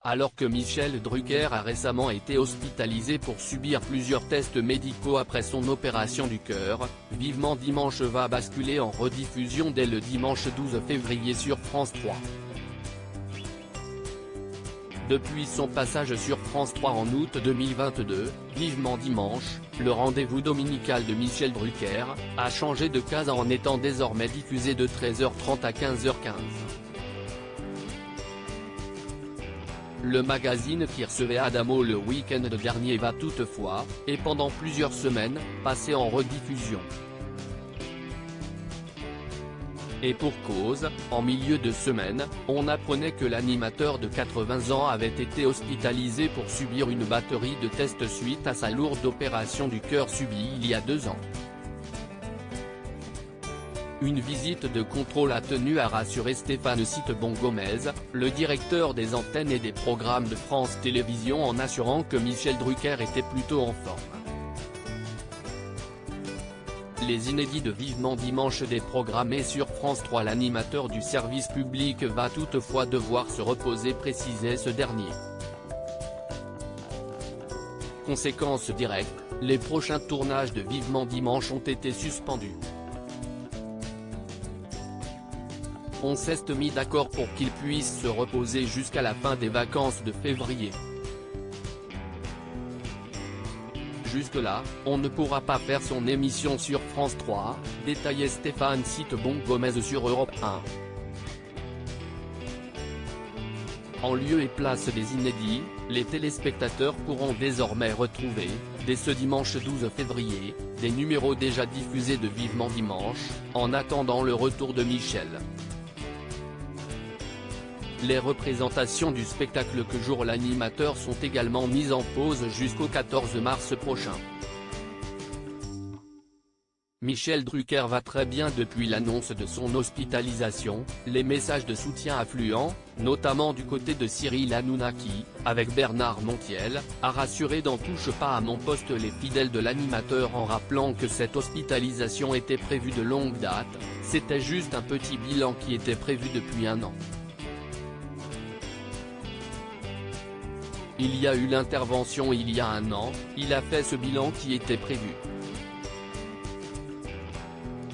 Alors que Michel Drucker a récemment été hospitalisé pour subir plusieurs tests médicaux après son opération du cœur, Vivement Dimanche va basculer en rediffusion dès le dimanche 12 février sur France 3. Depuis son passage sur France 3 en août 2022, Vivement Dimanche, le rendez-vous dominical de Michel Drucker, a changé de case en étant désormais diffusé de 13h30 à 15h15. Le magazine qui recevait Adamo le week-end dernier va toutefois, et pendant plusieurs semaines, passer en rediffusion. Et pour cause, en milieu de semaine, on apprenait que l'animateur de 80 ans avait été hospitalisé pour subir une batterie de tests suite à sa lourde opération du cœur subie il y a 2 ans. Une visite de contrôle a tenu à rassurer Stéphane Citebon-Gomez, le directeur des antennes et des programmes de France Télévisions, en assurant que Michel Drucker était plutôt en forme. Les inédits de Vivement Dimanche déprogrammés sur France 3. L'animateur du service public va toutefois devoir se reposer, précisait ce dernier. Conséquence directe, les prochains tournages de Vivement Dimanche ont été suspendus. On s'est mis d'accord pour qu'il puisse se reposer jusqu'à la fin des vacances de février. Jusque-là, on ne pourra pas faire son émission sur France 3, détaillait Stéphane Citebon-Gomez sur Europe 1. En lieu et place des inédits, les téléspectateurs pourront désormais retrouver, dès ce dimanche 12 février, des numéros déjà diffusés de Vivement Dimanche, en attendant le retour de Michel. Les représentations du spectacle que joue l'animateur sont également mises en pause jusqu'au 14 mars prochain. Michel Drucker va très bien depuis l'annonce de son hospitalisation, les messages de soutien affluents, notamment du côté de Cyril Hanouna qui, avec Bernard Montiel, a rassuré dans Touche pas à mon poste les fidèles de l'animateur en rappelant que cette hospitalisation était prévue de longue date, c'était juste un petit bilan qui était prévu depuis 1 an. Il y a eu l'intervention il y a 1 an, il a fait ce bilan qui était prévu.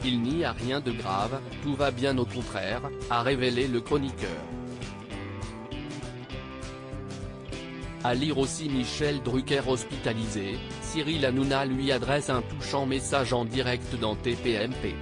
Il n'y a rien de grave, tout va bien au contraire, a révélé le chroniqueur. À lire aussi Michel Drucker hospitalisé, Cyril Hanouna lui adresse un touchant message en direct dans TPMP.